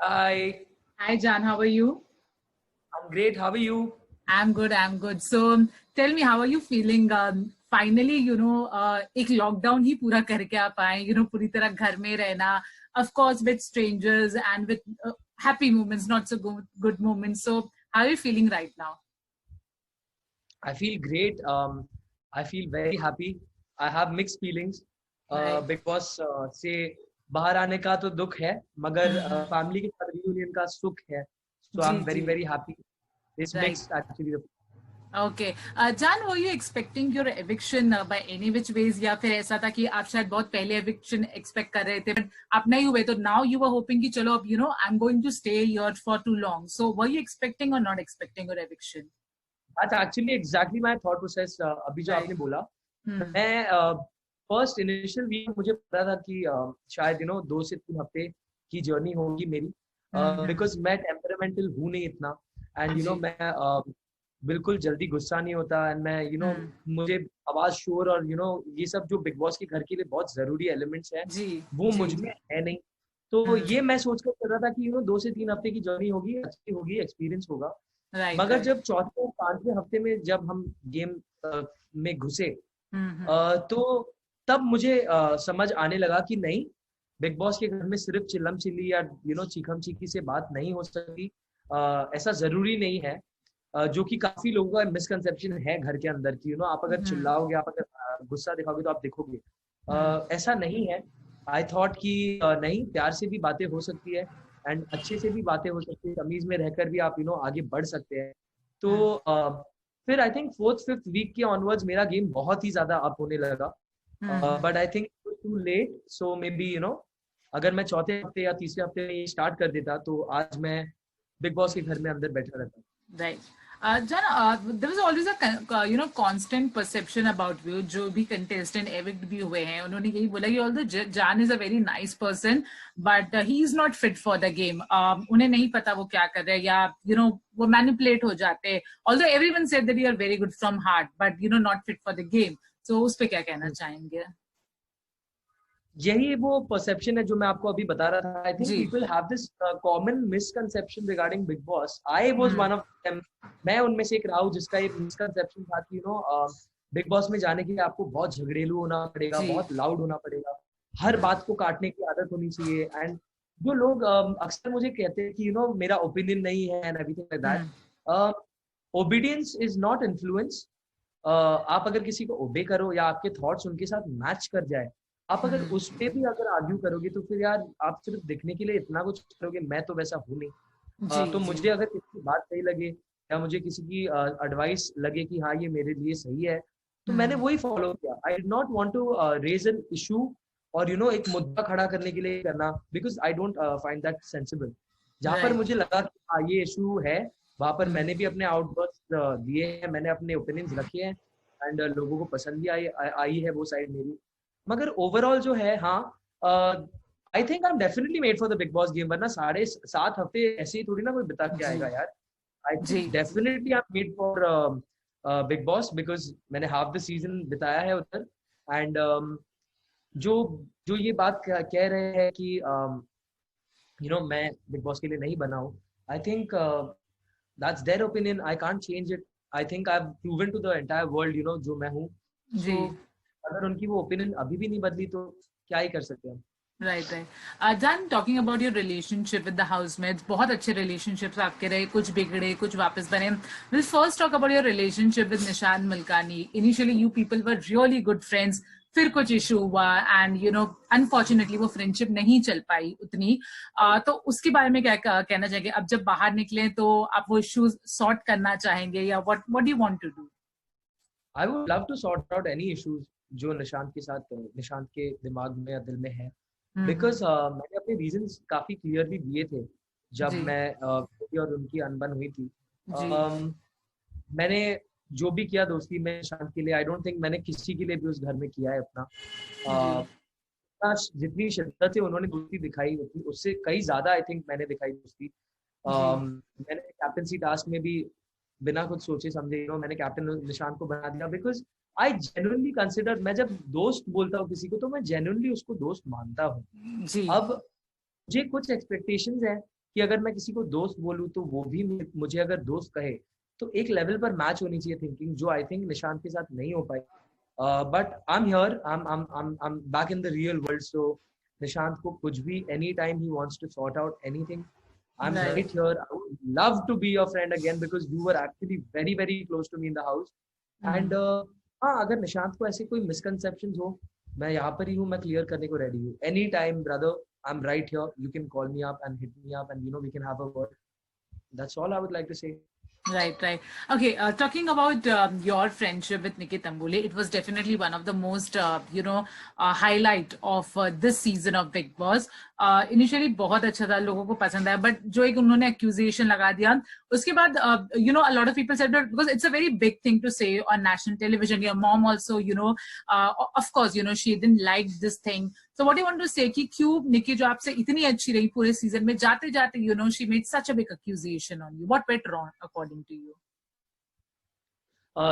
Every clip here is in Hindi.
Hi, Hi, Jan. How are you? I'm great. How are you? I'm good. I'm good. So, tell me, how are you feeling? Finally, एक लॉकडाउन ही पूरा करके आप आए. पूरी तरह घर में रहना. Of course, with strangers and with happy moments, not so good moments. So, how are you feeling right now? I feel great. I feel very happy. I have mixed feelings Right. because से बाहर आने का तो दुख है, मगर Mhm. फैमिली के साथ रियूनियन का सुख है. So ji I'm very ji. very happy. It's Right. mixed actually. Okay. Jan, were you expecting your eviction by any which ways या फिर ऐसा था कि आप शायद बहुत पहले eviction expect कर रहे थे, but आप नहीं हुए तो now you were hoping कि चलो अब I'm going to stay here for too long. So were you expecting or not expecting your eviction? That's actually exactly my thought process. अभी जो Right. आपने बोला, Hmm. मैं फर्स्ट इनिशियल वीक मुझे पता था कि शायद 2 से 3 हफ्ते की जर्नी होगी मेरी, Hmm. बिकॉज मैं टेम्परामेंटल हूँ नहीं इतना. एंड जी. मैं बिल्कुल जल्दी गुस्सा नहीं होता. एंड मैं Hmm. मुझे आवाज, शोर और ये सब जो बिग बॉस के घर के लिए बहुत जरूरी एलिमेंट्स हैं, जी. वो जी. मुझ में है नहीं. तो Hmm. ये मैं सोच कर चल रहा था कि 2 से 3 हफ्ते की जर्नी होगी, अच्छी होगी, एक्सपीरियंस होगा. Right. मगर Right. जब चौथे और 5वें हफ्ते में जब हम गेम में घुसे, Hmm. तो तब मुझे समझ आने लगा कि नहीं, बिग बॉस के घर में सिर्फ चिल्लम चिल्ली या चीखम चीखी से बात नहीं हो सकती. ऐसा जरूरी नहीं है, जो कि काफी लोगों का मिसकंसेप्शन है घर के अंदर की. आप अगर Hmm. चिल्लाओगे, आप अगर गुस्सा दिखाओगे तो आप दिखोगे. Hmm. ऐसा नहीं है. आई थॉट कि नहीं, प्यार से भी बातें हो सकती है एंड अच्छे से भी बातें हो सकती है, तमीज में रहकर भी आप आगे बढ़ सकते हैं. तो Hmm. फिर I think 4th 5th week के ऑनवर्ड्स मेरा गेम बहुत ही ज्यादा अप होने लगा. Hmm. But I think too late. So maybe अगर मैं चौथे हफ्ते या तीसरे हफ्ते में ये स्टार्ट कर देता तो आज मैं बिग बॉस के घर में अंदर बैठा रहता. Right. Jana, there was always a constant perception about you. जो भी contestant evict भी हुए हैं, उन्होंने यही बोला कि although Jan is a very nice person, but he is not fit for the game. उन्हें नहीं पता वो क्या कर रहे हैं, या वो manipulate हो जाते हैं. Although everyone said that you are very good from heart, but not fit for the game. So उस पे क्या कहना चाहेंगे? यही वो परसेप्शन है जो मैं आपको अभी बता रहा था. आई थिंक जी. People have this common misconception regarding Bigg Boss. I was one of them. मैं उनमें से एक रहा हूँ जिसका एक मिसकंसेप्शन था कि बिग बॉस में जाने के लिए आपको बहुत झगड़ेलू होना पड़ेगा, जी. बहुत लाउड होना पड़ेगा, हर बात को काटने की आदत होनी चाहिए. एंड जो लोग अक्सर मुझे कहते हैं कि मेरा ओपिनियन नहीं है and everything like that. Obedience is not influence. आप अगर किसी को ओबे करो या आपके थॉट्स उनके साथ मैच कर जाए, आप अगर उस पे भी अगर आर्ग्यू करोगे तो फिर यार आप सिर्फ दिखने के लिए इतना कुछ करोगे. मैं तो वैसा हूँ नहीं. जी. तो जी. मुझे अगर किसी की बात सही लगे या मुझे किसी की एडवाइस लगे कि हाँ ये मेरे लिए सही है, तो मैंने वही फॉलो किया. I did not want to raise an issue और एक मुद्दा खड़ा करने के लिए करना, because I don't find that sensible. जहां पर राइट. मुझे लगा कि हाँ ये इशू है, वहां पर मैंने भी अपने आउटबर्स्ट दिए हैं, मैंने अपने ओपिनियंस रखे हैं एंड लोगों को पसंद भी आई है वो साइड मेरी. मगर ओवरऑल जो है, हाँ, आई think I am definitely made for the big boss game. वरना 7.5 हफ्ते ऐसे ही थोड़ी ना कोई बिता के जी. आएगा यार. आई जी. Think definitely I am made for Bigg Boss because मैंने हाफ द सीजन बिताया है उधर. एंड जो जो ये बात कह रहे हैं कि मैं बिग बॉस के लिए नहीं बना हूँ, I think that's their opinion. I can't change it. I think I have proven to the entire world जो मैं हूँ. जी. सो अगर उनकी वो ओपिनियन अभी भी नहीं बदली तो क्या ही कर सकते हैं. Right right. Jaan, talking about your relationship with the housemates, बहुत अच्छे रिलेशनशिप्स आपके रहे, कुछ बिगड़े, कुछ वापस बने. Will first talk about your relationship with Nishant Malkani. Initially you people were really good friends, फिर कुछ इशू हुआ एंड अनफॉर्चुनेटली वो फ्रेंडशिप नहीं चल पाई उतनी. तो उसके बारे में क्या कहना चाहेंगे? अब जब बाहर निकले तो आप वो इश्यूज सॉर्ट करना चाहेंगे, या what do you want to do? I would love to sort out any issues जो निशांत के साथ, निशांत के दिमाग में या दिल में है. बिकॉज मैंने अपने रीजंस काफी क्लियरली दिए थे जब जी. मैं मेरी और उनकी अनबन हुई थी. जी. मैंने जो भी किया दोस्ती में निशांत के लिए, आई डोंट थिंक मैंने किसी के लिए भी उस घर में किया है अपना. जी. जितनी शिद्दत से उन्होंने दोस्ती दिखाई उससे कई ज्यादा आई थिंक मैंने दिखाई दोस्ती. जी. मैंने कैप्टनसी टास्क में भी बिना कुछ सोचे समझे मैंने कैप्टन निशांत को बना दिया. बिकॉज आई जेन्युइनली कंसिडर, मैं जब दोस्त बोलता हूँ किसी को तो मैं जेन्युइनली उसको दोस्त मानता हूँ. जी. अब मुझे कुछ एक्सपेक्टेशंस है कि अगर मैं किसी को दोस्त बोलूँ तो वो भी मुझे अगर दोस्त कहे, तो एक लेवल पर मैच होनी चाहिए थिंकिंग, जो आई थिंक निशांत के साथ नहीं हो पाई. But I am here, I am back in the real world. So Nishant को कुछ भी any time he wants to sort out anything, I'm right here. I would love to be your friend again because you were actually very, very close to me in the house. And हाँ, अगर निशांत को ऐसे कोई misconceptions हो, मैं यहाँ पर ही हूँ, मैं clear करने को ready हूँ. Anytime, brother, I'm right here. You can call me up and hit me up, and we can have a word. That's all I would like to say. Right, right. Okay, talking about your friendship with Nikki Tambole, it was definitely one of the most, highlight of this season of Big Boss. Initially बहुत अच्छा था, लोगों को पसंद आया, but जो एक उन्होंने accusation लगा दिया, उसके बाद, a lot of people said that because it's a very big thing to say on national television. Your mom also, of course, she didn't like this thing. So what do you want to say कि क्यों निकी जो आपसे इतनी अच्छी रही पूरे सीजन में, जाते जाते she made such a big accusation on you. What went wrong according to you?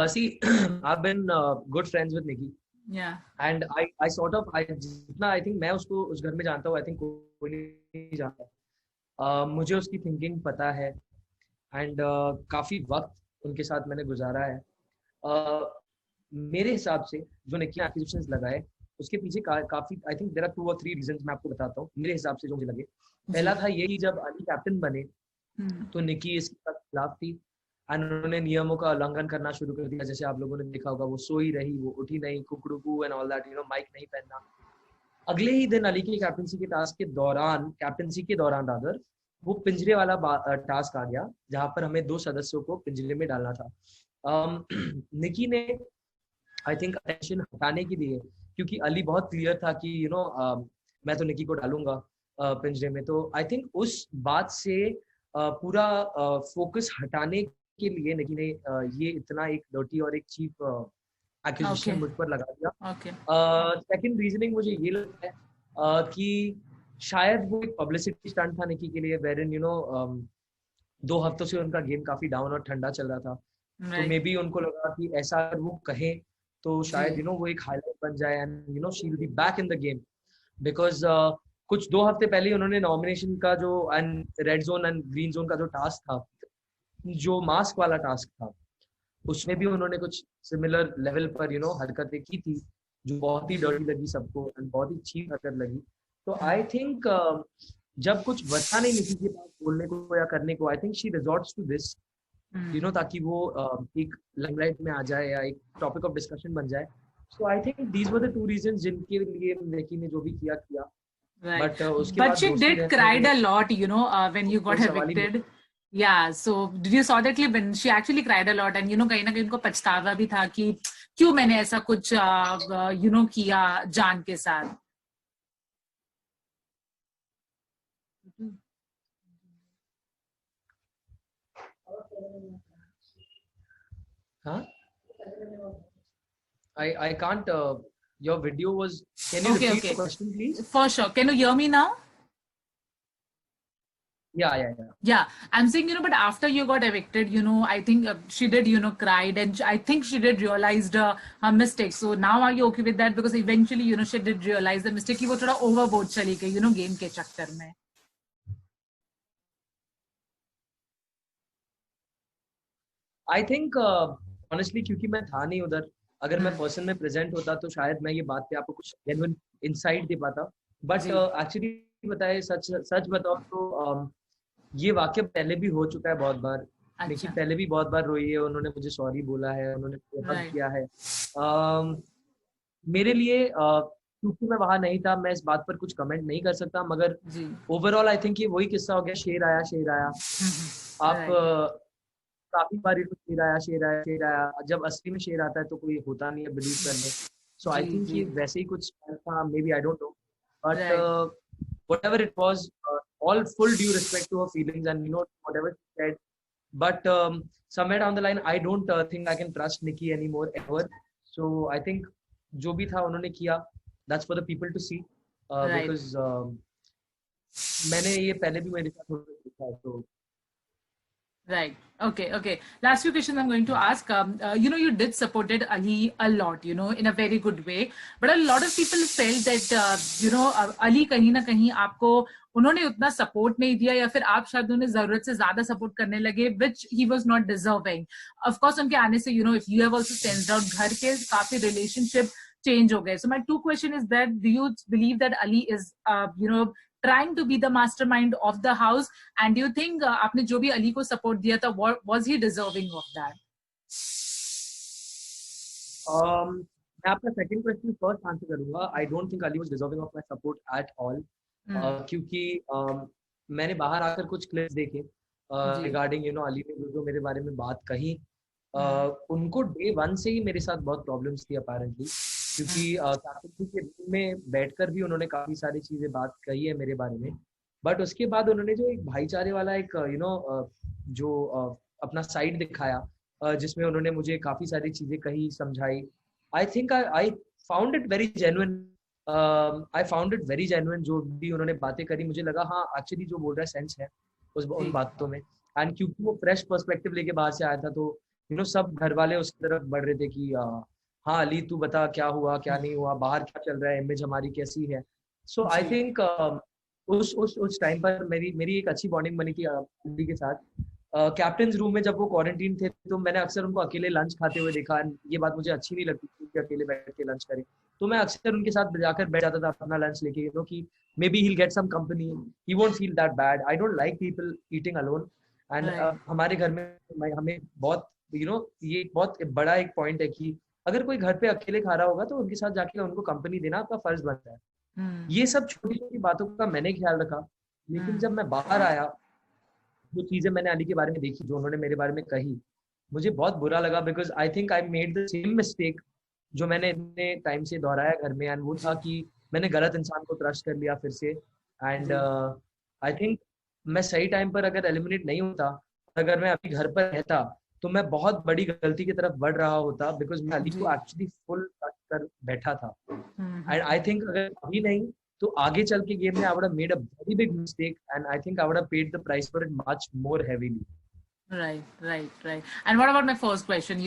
See, I've been good friends with Nikki. Yeah. And I sort of, जितना I think मैं उसको उस घर में जानता हूँ, I think कोई नहीं जानता. मुझे उसकी thinking पता है, and काफी वक्त उनके साथ मैंने गुजारा है. मेरे हिसाब से जो निकी एक्विजिशंस लगाए, उसके पीछे काफी I think there are 2 or 3 reasons मैं आपको बताता हूँ मेरे हिसाब से जो मुझे लगे. पहला था ये कि जब अली कैप्टन बने तो निकी इसके खिलाफ थी, एंड उन्होंने नियमों का उल्लंघन करना शुरू कर दिया. जैसे आप लोगों ने देखा होगा, वो सोई रही, वो उठी नहीं, कुकड़ू एंड ऑल दैट, माइक नहीं पहनना. अगले ही दिन अली की कैप्टनसी के दौरान रादर वो पिंजरे वाला टास्क आ गया, जहां पर हमें 2 सदस्यों को पिंजरे में डालना था. निकी ने आई थिंक अटेंशन हटाने के लिए, क्योंकि अली बहुत क्लियर था कि मैं तो निकी को डालूंगा पिंजरे में, तो आई थिंक उस बात से पूरा फोकस हटाने के लिए निकी ने ये इतना एक डर्टी और एक चीप एक्यूजेशन मुझ पर लगा दिया. सेकंड रीजनिंग मुझे ये लगता है कि शायद वो एक पब्लिसिटी स्टंट था निकी के लिए, वेरन 2 हफ्तों से उनका गेम काफी डाउन और ठंडा चल रहा था. तो मे बी उनको लगा कि ऐसा अगर वो कहे तो शायद वो एक हाईलाइट बन जाए, and she will be back in the game. Because कुछ 2 हफ्ते पहले उन्होंने नॉमिनेशन का जो and red zone and green zone का जो टास्क था, जो मास्क वाला टास्क था, उसमें भी उन्होंने कुछ सिमिलर लेवल पर हरकतें की थी, जो बहुत ही डर्टी लगी सबको एंड बहुत ही चीप हरकत लगी. तो आई थिंक जब कुछ बचा नहीं निकी के पास बोलने को या करने को, I think she resorts to this, ताकि वो एक लाइमलाइट में आ जाए या एक टॉपिक ऑफ डिस्कशन बन जाए. So I think these were the 2 reasons जिनके लिए निकी ने जो भी किया. Right. But she did cried a lot, when you got evicted. Yeah, so did you saw that clip when she actually cried a lot, and कहीं ना कहीं उनको पछतावा भी था कि क्यों मैंने ऐसा कुछ किया जान के साथ. Huh? I can't. Your video was. Can you repeat the question, please? For sure. Can you hear me now? Yeah. I'm saying, but after you got evicted, I think she did, cried, and I think she did realize her mistake. So now are you okay with that? Because eventually, she did realize the mistake. कि वो थोड़ा overboard चली गई, game के चक्कर में. I think honestly, क्योंकि मैं था नहीं उधर, अगर मैं पर्सन में प्रेजेंट होता तो शायद मैं ये बात पे आपको कुछ जेन्युइन इनसाइट दे पाता. बट एक्चुअली सच बताओ तो ये वाक्य पहले भी हो चुका है बहुत बार. निकी पहले भी बहुत बार रोई है, उन्होंने मुझे सॉरी बोला है, उन्होंने हग किया है. मेरे लिए क्योंकि मैं वहां नहीं था, मैं इस बात पर कुछ कमेंट नहीं कर सकता, मगर ओवरऑल आई थिंक ये वही किस्सा हो गया, शेर आया. आप काफी बार शेर आया. जब असली में शेर आता है तो कोई होता नहीं है बिलीव करने. सो आई थिंक ये वैसे ही कुछ था, may be, I don't know, but whatever it was, all full due respect to her feelings and whatever she said, but somewhere down the line I don't think I can trust Nikki anymore ever. So I think जो भी था उन्होंने किया, that's for the people to see, because मैंने ये पहले भी मेरे साथ होता है. तो Right. Okay. Okay. Last few questions I'm going to ask. You did supported Ali a lot, in a very good way. But a lot of people felt that, Ali कहीं ना कहीं आपको उन्होंने उतना सपोर्ट नहीं दिया या फिर आप शायद उन्हें जरूरत से ज्यादा सपोर्ट करने लगे, which he was not deserving. Of course, उनके आने से, if you have also sensed out, घर के काफी relationship change हो गए. So my two question is that, do you believe that Ali is, trying to be the mastermind of the house, and do you think आपने जो भी अली को support दिया था, was he deserving of that? मैं आपका सेकंड क्वेश्चन फर्स्ट आंसर करूंगा. आई don't think Ali was deserving of my support at all, क्योंकि मैंने बाहर आकर कुछ क्लिप्स देखे रिगार्डिंग अली ने जो मेरे बारे में बात कही. उनको डे वन से ही मेरे साथ बहुत प्रॉब्लम्स थी अपेरेंटली, क्योंकि कैप्टनसी के रूम में बैठकर भी उन्होंने काफी सारी चीजें बात कही है मेरे बारे में. बट उसके बाद उन्होंने जो एक भाईचारे वाला एक जो अपना साइड दिखाया, जिसमें उन्होंने मुझे काफी सारी चीजें कही, समझाई. आई think I found it very genuine. I found it very genuine. जो भी उन्होंने बातें करी, मुझे लगा हाँ एक्चुअली जो बोल रहा है सेंस है उन बातों में. एंड क्योंकि वो फ्रेश पर्सपेक्टिव लेके बाहर से आया था, तो सब घर वाले उसकी तरफ बढ़ रहे थे कि हाँ अली तू बता क्या हुआ क्या नहीं हुआ, बाहर क्या चल रहा है, इमेज हमारी कैसी है. सो आई थिंक उस टाइम पर मेरी एक अच्छी बॉन्डिंग बनी थी अली के साथ. कैप्टन रूम में जब वो क्वारंटीन थे, तो मैंने अक्सर उनको अकेले लंच खाते हुए देखा. ये बात मुझे अच्छी नहीं लगती कि अकेले बैठ के लंच करें, तो मैं अक्सर उनके साथ जाकर बैठ जाता था अपना लंच लेके, कि may be he'll get some company, he won't feel that bad. I don't like people eating alone. And हमारे घर में हमें बहुत ये बहुत बड़ा एक पॉइंट है कि अगर कोई घर पे अकेले खा रहा होगा तो उनके साथ जाके उनको कंपनी देना आपका फर्ज बनता है. ये सब छोटी छोटी बातों का मैंने ख्याल रखा. लेकिन जब मैं बाहर आया, जो चीजें मैंने अली के बारे में देखी, जो उन्होंने मेरे बारे में कही, मुझे बहुत बुरा लगा. Because I think I made the same mistake जो मैंने इतने टाइम से दोहराया घर में. एंड वो था कि मैंने गलत इंसान को ट्रस्ट कर लिया फिर से. एंड आई थिंक मैं सही टाइम पर अगर एलिमिनेट नहीं होता, अगर मैं अभी घर पर रहता, तो मैं बहुत बड़ी गलती की तरफ बढ़ रहा होता. बिकॉज मैं अली को एक्चुअली फुल ट्रस्ट कर बैठा था. एंड आई थिंक अगर अभी नहीं तो आगे चल के गेम में I would have made a very big mistake, and I think I would have paid the price for it much more heavily. Right. And what about my first question?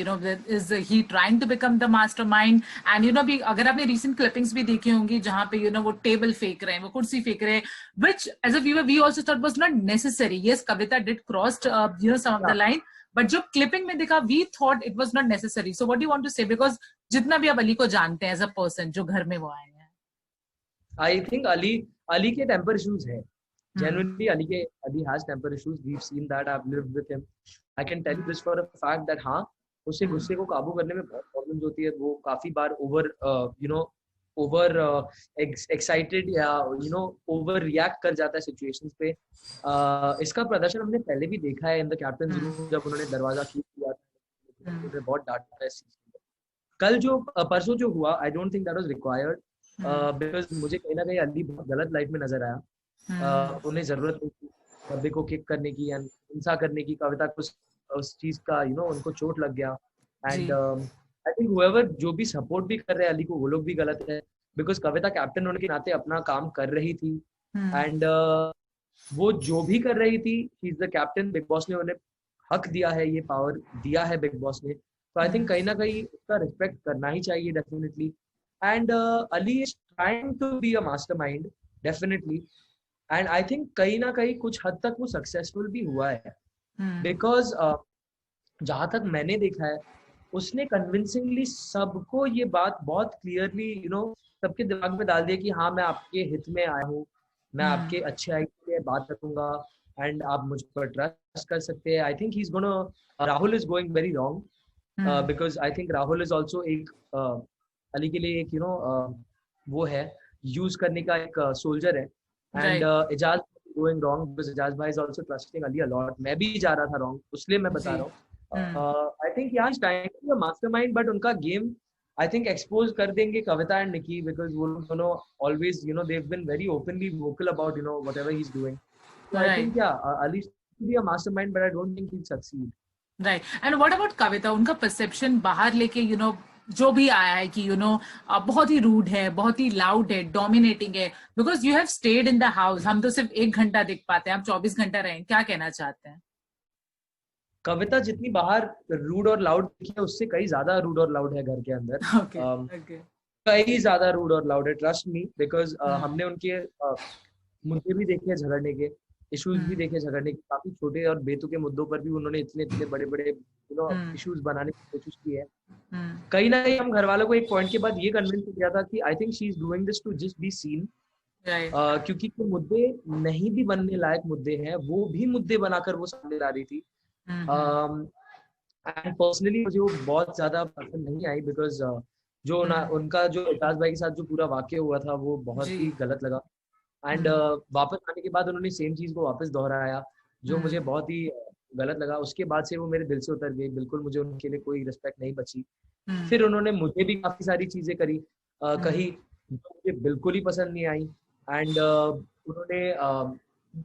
Is he trying to become the mastermind? And अगर आपने recent clippings भी देखी होंगी जहाँ पे वो टेबल फेंक रहे हैं, वो कुर्सी फेंक रहे हैं, which as a viewer we also thought was not necessary. Yes, Kavita did crossed some of the line, but जो clipping में देखा, we thought it was not necessary. So what do you want to say? Because जितना भी आप अली को जानते हैं as a person, जो घर में वो आए हैं, I think Ali के temper issues है. Genuinely, Ali has temper issues. We've seen that. I've lived with him. I can tell you this for a fact that हाँ, उसे गुस्से को काबू करने में बहुत प्रॉब्लम्स होती है. वो काफी बार ओवर एक्साइटेड या ओवर रिएक्ट कर जाता है सिचुएशंस पे. इसका प्रदर्शन हमने पहले भी देखा है इन द कैप्टन रूम, जब उन्होंने दरवाजा किया था, बहुत डांटा है. कल जो परसों जो हुआ, आई don't think that was required. Because मुझे कहीं ना कहीं अली बहुत गलत लाइफ में नजर आया. उन्हें जरूरत नहीं थी कविता को किक करने की या हिंसा करने की. कविता को उस चीज का उनको चोट लग गया. एंड आई थिंक हुएवर जो भी सपोर्ट भी कर रहे हैं अली को, वो लोग भी गलत है. बिकॉज कविता कैप्टन होने के नाते अपना काम कर रही थी. एंड वो जो भी कर रही थी, she is the captain. Big boss ने उन्हें हक दिया है, ये पावर दिया है बिग बॉस ने. तो आई थिंक कहीं ना कहीं उसका रिस्पेक्ट करना ही चाहिए definitely. And Ali is trying to be a mastermind, definitely. And I think कहीं ना कहीं कुछ हद तक वो successful भी हुआ है. Because जहाँ तक मैंने देखा है, उसने convincingly सबको ये बात बहुत clearly सबके दिमाग में डाल दिया कि हाँ मैं आपके हित में आया हूँ, मैं आपके अच्छे आय के लिए बात करूँगा, एंड आप मुझ पर ट्रस्ट कर सकते हैं. I think he's gonna Rahul is going very wrong, because I think Rahul is also एक अली के लिए एक वो है, यूज करने का एक सोल्जर है. And Eijaz going wrong because Eijaz भाई is also trusting Ali a lot. मैं भी जा रहा था रॉन्ग, इसलिए मैं बता रहा हूँ. आई थिंक यार time to be a mastermind, but उनका गेम आई थिंक एक्सपोज कर देंगे कविता एंड निकी, बिकॉज़ वो दोनों always they have been very openly vocal about whatever he is doing. So I think Ali should be a mastermind, but I don't think he will succeed. Right. And what about Kavita? उनका परसेप्शन बाहर लेके जो भी आया है कि बहुत ही रूड है, बहुत ही लाउड है, डोमिनेटिंग है. Because you have stayed in the house. हम तो सिर्फ 1 घंटा देख पाते हैं, आप 24 घंटा रहे. क्या कहना चाहते हैं? कविता जितनी बाहर रूड और लाउड है, उससे कई ज्यादा रूड और लाउड है घर के अंदर। Okay okay. कई ज्यादा रूड और लाउड है, ट्रस्ट मी, बिकॉज हमने उनके मुद्दे भी देखे हैं झगड़ने के, इश्यूज भी देखे झगड़ने के, काफी छोटे और बेतुके मुद्दों पर भी उन्होंने इतने इतने बड़े बड़े इश्यूज बनाने की कोशिश की है। कहीं ना कहीं हम घर वालों को एक पॉइंट के बाद ये कन्विंस किया था कि I think she is doing this to just be seen, क्योंकि जो मुद्दे नहीं भी बनने लायक मुद्दे हैं वो भी मुद्दे बनाकर वो सामने ला रही थी। एंड पर्सनली मुझे वो बहुत ज्यादा पसंद नहीं आई, बिकॉज जो ना उनका जो एजाज भाई के साथ जो पूरा वाक्य हुआ था वो बहुत ही गलत लगा। एंड वापस आने के बाद उन्होंने सेम चीज को वापस दोहराया, जो मुझे बहुत ही गलत लगा। उसके बाद से वो मेरे दिल से उतर गई, बिल्कुल मुझे उनके लिए कोई रिस्पेक्ट नहीं बची। फिर उन्होंने मुझे भी काफी सारी चीजें कही जो मुझे बिल्कुल ही पसंद नहीं आई। एंड उन्होंने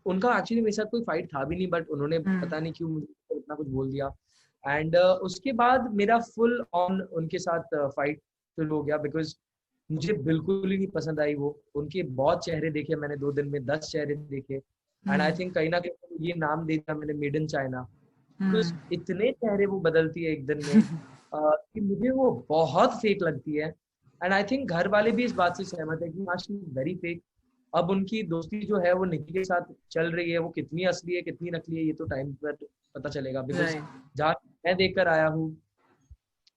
उनका एक्चुअली मेरे साथ कोई फाइट था भी नहीं, बट उन्होंने पता नहीं क्यों मुझे इतना कुछ बोल दिया। एंड उसके बाद मेरा फुल ऑन उनके साथ फाइट शुरू हो गया, बिकॉज मुझे बिल्कुल ही नहीं पसंद आई वो। उनके बहुत चेहरे देखे मैंने 2 दिन में, 10 चेहरे देखे। एंड आई थिंक कहीं ना कहीं ये नाम दे दिया मैंने, मेड इन चाइना। तो इतने चेहरे वो बदलती है एक दिन में कि मुझे वो बहुत फेक लगती है। एंड आई थिंक घर वाले भी इस बात से सहमत है कि हाँ, शी इज वेरी फेक। अब उनकी दोस्ती जो है वो निकी के साथ चल रही है, वो कितनी असली है कितनी नकली है ये तो टाइम पर पता चलेगा, बिकॉज जहाँ मैं देख कर आया हूँ,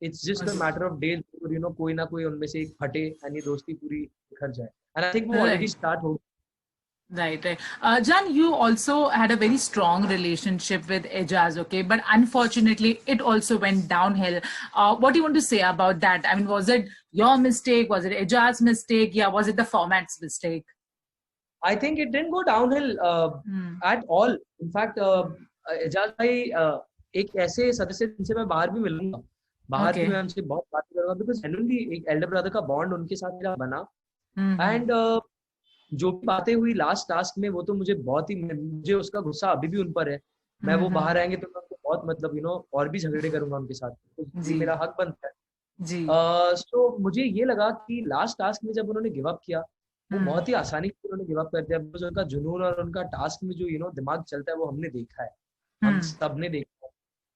it's just a matter of days, you know, कोई ना कोई उनमें से एक फटे एंड ये दोस्ती पूरी बिखर जाए। एंड आई थिंक वो ऑलरेडी स्टार्ट हो। Right, right. Jan, you also had a very strong relationship with Ejaz, okay? But unfortunately, it also went downhill. What do you want to say about that? I mean, was it your mistake? Was it Ejaz's mistake? Yeah, was it the format's mistake? I think it didn't go downhill at all. In fact, Ejaz भाई एक ऐसे सदस्य जिनसे मैं बाहर भी मिलूंगा, बाहर भी मैं उनसे बहुत बात करूंगा, बिकॉज जेन्युइनली एक एल्डर ब्रदर का बॉन्ड उनके साथ मेरा बना। एंड जो भी बातें हुई लास्ट टास्क में, वो तो मुझे उसका गुस्सा अभी भी उन पर है। मैं वो बाहर आएंगे तो मैं उनको बहुत मतलब और भी झगड़े करूंगा उनके साथ, तो मेरा हक बनता है। सो मुझे ये लगा कि लास्ट टास्क में जब उन्होंने गिव अप किया, वो बहुत ही आसानी से उन्होंने गिव अप कर दिया, बिकॉज उनका जुनून और उनका टास्क में जो दिमाग चलता है वो हमने देखा है, हम सब ने देखा है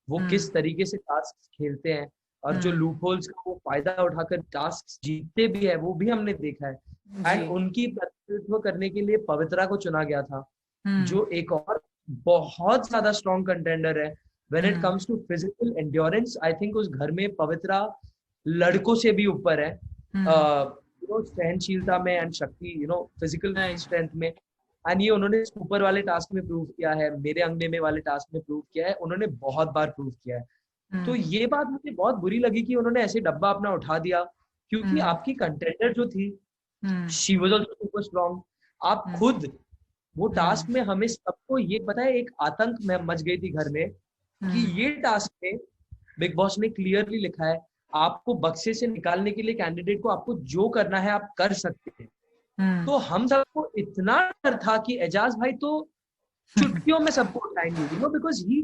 वो किस तरीके से टास्क खेलते हैं, और जो लूप होल्स का वो फायदा उठाकर टास्क जीतते भी है वो भी हमने देखा है। एंड उनकी प्रतिनिधित्व करने के लिए पवित्रा को चुना गया था, जो एक और बहुत ज्यादा स्ट्रॉन्ग कंटेंडर है when it comes to physical endurance. I think उस घर में पवित्रा लड़कों से भी ऊपर है, सहनशीलता में एंड शक्ति, फिजिकल स्ट्रेंथ में। एंड ये उन्होंने ऊपर वाले टास्क में प्रूव किया है, मेरे अंगने में वाले टास्क में प्रूव किया है, उन्होंने बहुत बार प्रूव किया है। तो ये बात मुझे बहुत बुरी लगी कि उन्होंने ऐसे डब्बा अपना उठा दिया, क्योंकि आपकी कंटेंडर जो थी she was also super strong. आप खुद वो टास्क में हमें सबको ये पता है, एक आतंक में मच गई थी घर में कि ये टास्क में बिग बॉस ने क्लियरली लिखा है आपको बक्से से निकालने के लिए कैंडिडेट को आपको जो करना है आप कर सकते हैं। तो हम सबको इतना डर था कि एजाज भाई तो चुटकियों में सबको उठाएंगे, because he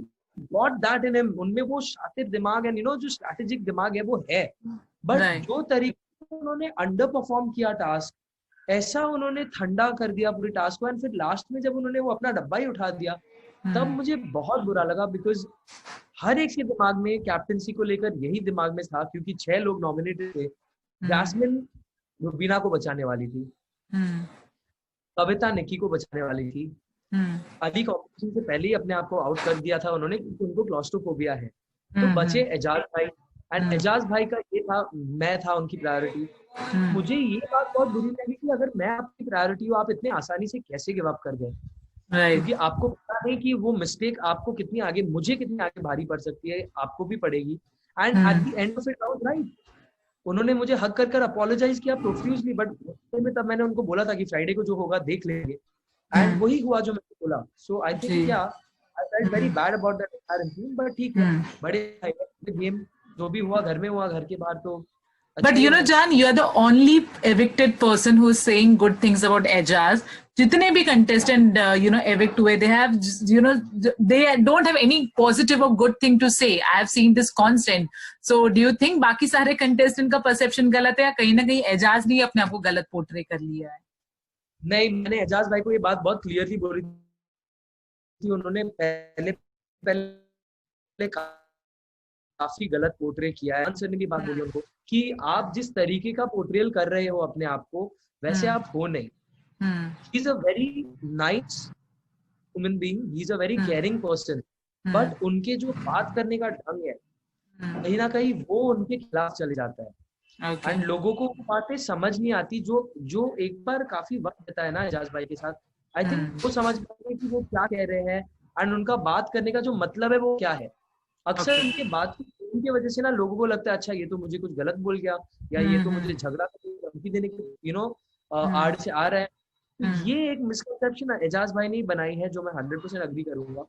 got that in him. उनमें वो शातिर दिमाग है, जो स्ट्रैटेजिक दिमाग है वो है। बट जो तरीके से उन्होंने अंडर परफॉर्म किया टास्क, ऐसा उन्होंने ठंडा कर दिया पूरे टास्क को, एंड फिर लास्ट में जब उन्होंने वो अपना डब्बा ही उठा दिया, तब मुझे बहुत बुरा लगा, बिकॉज हर एक के दिमाग में कैप्टनसी को लेकर यही दिमाग में था, क्योंकि 6 लोग नॉमिनेटेड थे। जैस्मिन रुबीना को बचाने वाली थी, कविता निकी को बचाने वाली थी, अली कॉम्पिटिशन से पहले ही अपने आप को आउट कर दिया था उन्होंने, क्योंकि उनको क्लॉस्ट्रोफोबिया है। तो बचे एजाज भाई, एंड एजाज भाई का ये था, मैं था उनकी प्रायोरिटी। मुझे ये बात बहुत बुरी लगी कि अगर मैं आपकी प्रायोरिटी हूँ, आप इतने आसानी से कैसे गिव अप कर गए, क्योंकि आपको पता नहीं कि वो मिस्टेक आपको कितनी आगे, मुझे कितनी आगे भारी पड़ सकती है, आपको भी पड़ेगी। And at the end of it I was right. उन्होंने मुझे हक कर अपोलोजाइज किया प्रोफ्यूजली, बट में तब मैंने उनको बोला था कि फ्राइडे को जो होगा देख लेंगे, एंड वही हुआ जो मैंने बोला। So I think I felt very bad about that entire incident, but ठीक है, बड़े गेम जो भी हुआ घर में हुआ, घर के बाहर तो। But Jan, you are the only evicted person who is saying good things about Ejaz. जितने भी contestant evict हुए, they have they don't have any positive or good thing to say. I have seen this constant. So do you think बाकी सारे contestant का perception गलत है, या कहीं ना कहीं एजाज ने अपने आप को गलत पोर्ट्रे कर लिया है? नहीं, मैंने एजाज भाई को ये बात बहुत क्लियरली बोली थी। उन्होंने पहले ने काफी गलत पोर्ट्रे किया है। सर ने भी बात बोली उनको कि आप जिस तरीके का पोर्ट्रेल कर रहे हो अपने आप को, वैसे आप हो नहीं। He is a very nice human being, he is a very caring person, but उनके जो बात करने का ढंग है कहीं ना कहीं वो उनके खिलाफ चले जाता है। एंड लोगों को वो बातें समझ नहीं आती, जो जो एक बार काफी वक्त रहता है ना एजाज भाई के साथ, आई थिंक वो समझ पाते हैं कि वो क्या कह रहे हैं एंड उनका बात करने का जो मतलब है वो क्या है। अक्सर उनके बात की वजह से ना लोगों को लगता है अच्छा ये तो मुझे कुछ गलत बोल गया, या ये तो मुझे झगड़ा धमकी देने की आड़ से आ रहा है। तो ये एक मिसकंसेप्शन एजाज भाई ने ही बनाई है, जो मैं 100% अग्री करूंगा।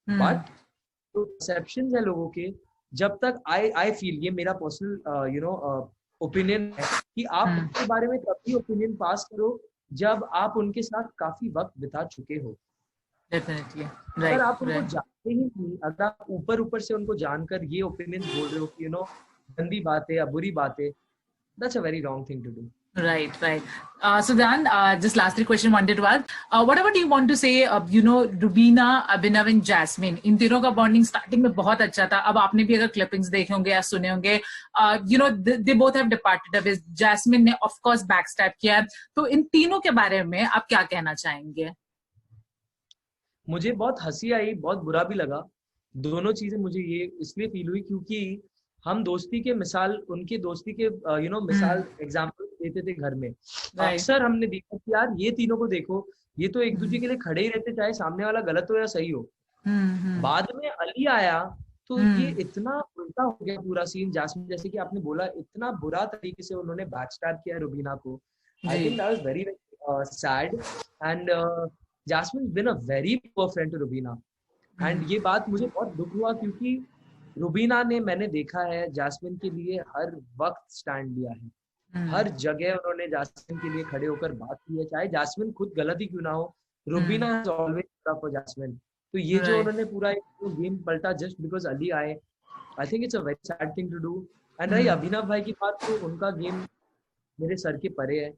बट जो परसेप्शन है लोगों के, जब तक आई फील, ये मेरा पर्सनल ओपिनियन है कि आप उनके बारे में तभी ओपिनियन पास करो जब आप उनके साथ काफी वक्त बिता चुके हो। डेफिनेटली अगर आप उनको जानते ही नहीं, अगर आप ऊपर ऊपर से उनको जानकर ये ओपिनियन बोल रहे हो कि गंदी बात है या बुरी बात है, that's a very wrong thing to do. Right. So Dan, just last three question wanted to ask. Whatever do you want to say? Rubina, Abhinav and Jasmine. इन तीनों का bonding starting में बहुत अच्छा था. अब आपने भी अगर clippings देखे होंगे या सुने होंगे, they both have departed away. Jasmine ने of course backstab किया. तो इन तीनों के बारे में आप क्या कहना चाहेंगे? मुझे बहुत हंसी आई, बहुत बुरा भी लगा। दोनों चीजें मुझे ये इसलिए फील हुई क्योंकि हम दोस्ती के मिसाल, उनके दोस्ती के मिसाल एग्जाम्पल देते थे घर में। अक्सर हमने देखा कि यार ये तीनों को देखो, ये तो एक दूसरे के लिए खड़े ही रहते, चाहे सामने वाला गलत हो या सही हो। बाद में अली आया तो ये इतना उल्टा हो गया पूरा सीन। जास्मिन, जैसे कि आपने बोला, इतना बुरा तरीके से उन्होंने बैकस्टैब किया रुबीना को। I think that was very sad and Jasmine has been a very poor friend to Rubina, and ये बात मुझे बहुत दुख हुआ क्योंकि रुबीना ने, मैंने देखा है, जास्मिन के लिए हर वक्त स्टैंड लिया है। हर जगह उन्होंने जास्मिन के लिए खड़े होकर बात की है, चाहे जास्मिन खुद गलत ही क्यों ना हो। Rubina has always stood up for jasmine. तो ये जो उन्होंने पूरा गेम पलटा जस्ट बिकॉज अली आए, I think it's a very sad thing to do. And रही अभिनव भाई की बात, तो उनका गेम मेरे सर के परे है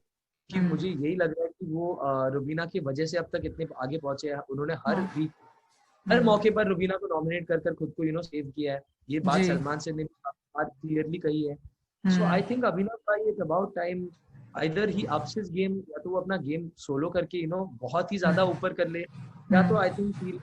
कि मुझे यही लग रहा है कि वो रुबीना की वजह से अब तक इतने आगे पहुंचे हैं। उन्होंने हर वीक, हर मौके पर रुबीना को नॉमिनेट कर खुद को सेव किया है। ये बात सलमान से ने बात क्लियरली कही है। सो आई थिंक अभिनव भाई, it's about time either he ups his game, या तो वो अपना गेम सोलो करके बहुत ही ज्यादा ऊपर कर ले, या तो आई थिंक फील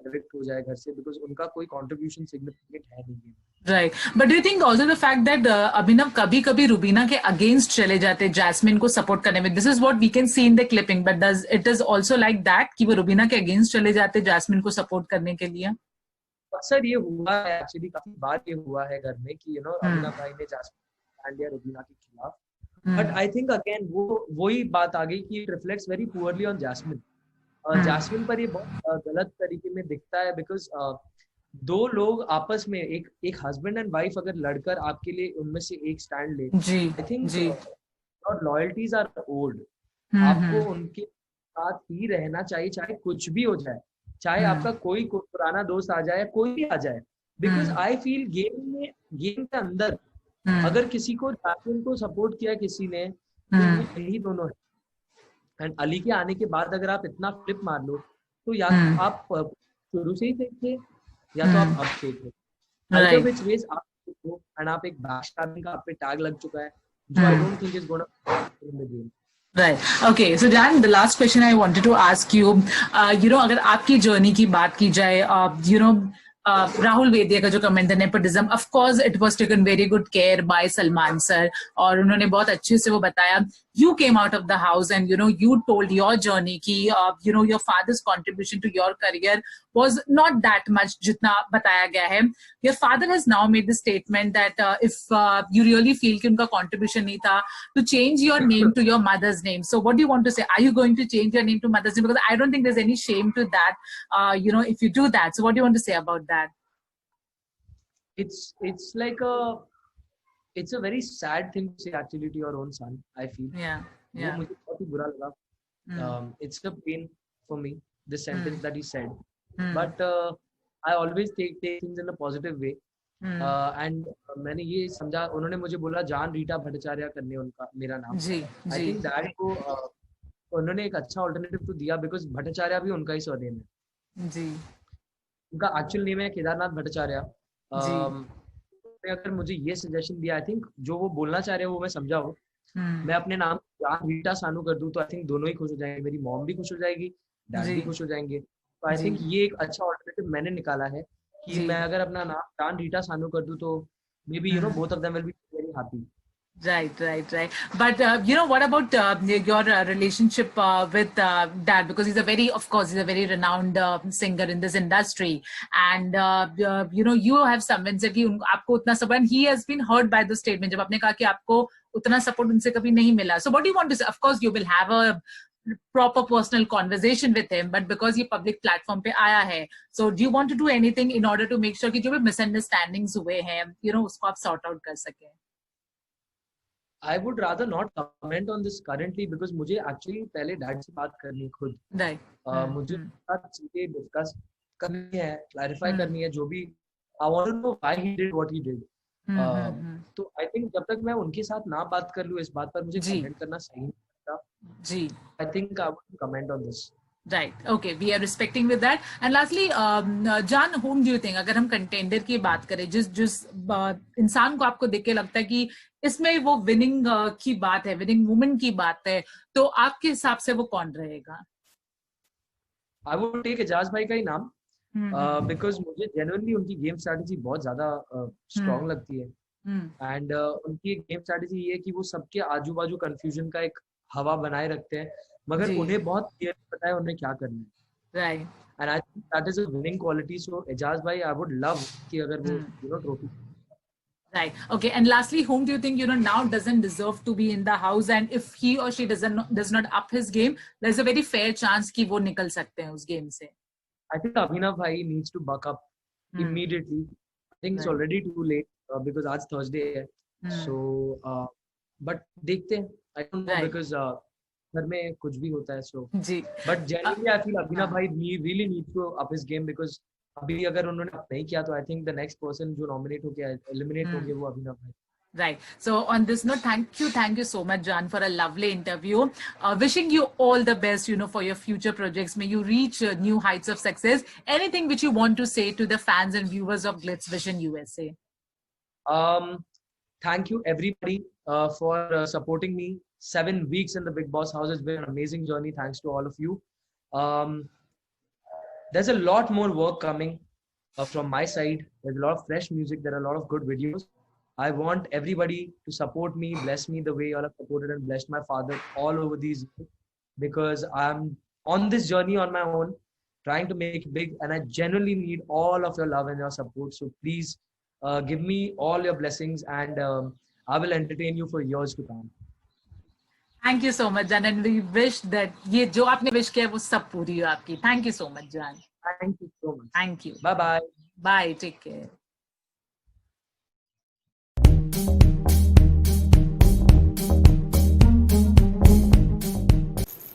एविक्ट हो जाए घर से, बिकॉज उनका कोई कंट्रीब्यूशन सिग्निफिकेंट है नहीं। Right. But do you think also the fact that Abhinav कभी-कभी रुबीना के against चले जाते जैस्मिन को support करने में? This is what we can see in the clipping, but does it is also like that कि वो रुबीना के against चले जाते जैस्मिन को support करने के लिए? अक्सर ये हुआ है, एक्चुअली काफी बार ये हुआ है घर में कि अभिनव भाई ने जैस्मिन स्टैंड लिया रुबीना के खिलाफ। बट आई थिंक अगेन वही बात आ गई कि it reflects very poorly on Jasmine. Jasmine पर ये बहुत गलत तरीके में दिखता है, बिकॉज दो लोग आपस में, एक हस्बैंड एंड वाइफ अगर लड़कर आपके लिए उनमें से एक स्टैंड ले, I think loyalties are old. आपको उनके साथ ही रहना चाहिए, चाहे कुछ भी हो जाए, चाहे आपका कोई पुराना दोस्त आ जाए, कोई भी आ जाए। बिकॉज आई फील गेम के अंदर अगर किसी को जैस्मिन को सपोर्ट किया किसी ने, तो ये यही दोनों है। एंड अली के आने के बाद अगर आप इतना फ्लिप मार लो, तो या तो आप शुरू से ही थे, या तो आप अब फेक हो। Either which ways आप हो, and आप एक backstabbing का आप पे टैग लग चुका है, जो I don't think is gonna in the game. Right. Okay. So Dan, the last question I wanted to ask you, अगर आपकी जर्नी की बात की जाए, राहुल वेदिया का जो कमेंट है nepotism, of course it was taken very good care by Salman sir, और उन्होंने बहुत अच्छे से वो बताया. You came out of the house and you told your journey कि your father's contribution to your career was not that much जितना बताया गया है. Your father has now made the statement that if you really feel कि उनका contribution नहीं था, to change your name to your mother's name. So what do you want to say? Are you going to change your name to mother's name? Because I don't think there's any shame to that, if you do that. So what do you want to say about that? It's like it's a very sad thing to say actually to your own son, I feel. Yeah. वो मुझे बहुत ही बुरा लगा. It's a pain for me, this sentence that he said. But I always take things in a positive way. And मैंने ये समझा, उन्होंने मुझे बोला जान रीटा भट्टाचार्य करने उनका मेरा नाम. I think that को उन्होंने एक अच्छा ऑल्टरनेटिव तो दिया, बिकॉज भट्टाचार्य भी उनका ही सरनेम है. जी. उनका एक्चुअल नेम है केदारनाथ भट्टाचार्य। जी। ने अगर मुझे ये सजेशन दिया, आई थिंक जो वो बोलना चाह रहे हैं वो मैं समझा हो। मैं अपने नाम जान रीटा सानू कर दूं तो आई थिंक दोनों ही खुश हो जाएंगे, मेरी मॉम भी खुश हो जाएगी, डैड जी। भी खुश हो जाएंगे। तो आई जी। थिंक ये एक अच्छा ऑल्टरनेटिव मैंने निकाला है कि जी। मैं अगर अपना नाम जान रीटा सानू कर दूं तो may be both of them will be very happy. Right, right, right. But what about your relationship with Dad? Because he's a very, of course, he's a very renowned singer in this industry, and you have someone said कि आपको उतना support, and he has been hurt by the statement जब आपने कहा कि आपको उतना support उनसे कभी नहीं मिला. So what do you want to say? Of course, you will have a proper personal conversation with him, but because ये public platform पे आया है, so do you want to do anything in order to make sure कि जो भी misunderstandings हुए हैं, उसको आप sort out कर सकें? I would rather not comment on this currently because मुझे actually पहले डैड से बात करनी है खुद। Right. मुझे चीजें डिस्कस करनी है, क्लैरिफाई करनी है, जो भी I want to know why he did what he did. तो I think जब तक मैं उनके साथ ना बात कर लूँ इस बात पर मुझे कमेंट करना सही नहीं लगता। जी। I think I would comment on this. Right. Okay. We are respecting with that. And lastly, John, whom do you think? अगर हम contender की बात करें, जिस इंसान को आपको देख के लगता है कि इसमें वो winning की बात है, winning woman की बात है, तो आपके हिसाब से वो कौन रहेगा? I would take एजाज भाई का ही नाम, because मुझे genuinely उनकी गेम स्ट्रैटेजी बहुत ज्यादा स्ट्रॉन्ग लगती है। एंड उनकी गेम स्ट्रैटेजी ये है कि वो सबके आजू बाजू कंफ्यूजन का एक हवा बनाए रखते हैं, मगर उन्हें बहुत क्लियर पता है उन्हें क्या करना है। Right. And I think that is a winning quality. So Eijaz भाई, आई वुड लव कि अगर वो trophy. Right. Okay. And lastly, whom do you think now doesn't deserve to be in the house, and if he or she does not up his game, there's a very fair chance कि वो निकल सकते हैं उस गेम से? I think Abhinav bhai needs to buck up immediately. I think it's already too late because आज Thursday है. So but देखते हैं. I don't know because घर में कुछ भी होता है, so but generally I feel Abhinav bhai really needs to up his game because अभी अगर उन्होंने नहीं किया तो I think the next person जो nominate हो गया eliminate हो गया वो Abhinav bhai. Right. So on this note, thank you so much, John, for a lovely interview. Wishing you all the best, for your future projects. May you reach new heights of success. Anything which you want to say to the fans and viewers of Glitz Vision USA? Thank you everybody for supporting me. 7 weeks in the Bigg Boss house has been an amazing journey. Thanks to all of you. There's a lot more work coming from my side. There's a lot of fresh music. There are a lot of good videos. I want everybody to support me, bless me the way you all have supported and blessed my father all over these years, because I'm on this journey on my own, trying to make it big, and I genuinely need all of your love and your support. So please give me all your blessings, and I will entertain you for years to come. Thank you so much, Jan, and we wish that ये जो आपने wish किया वो सब पूरी हो आपकी. Thank you so much, Jan. Thank you so much. Thank you. Bye bye. Bye. Take care.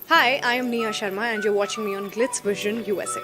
Hi, I am Nia Sharma and you're watching me on Glitz Vision USA.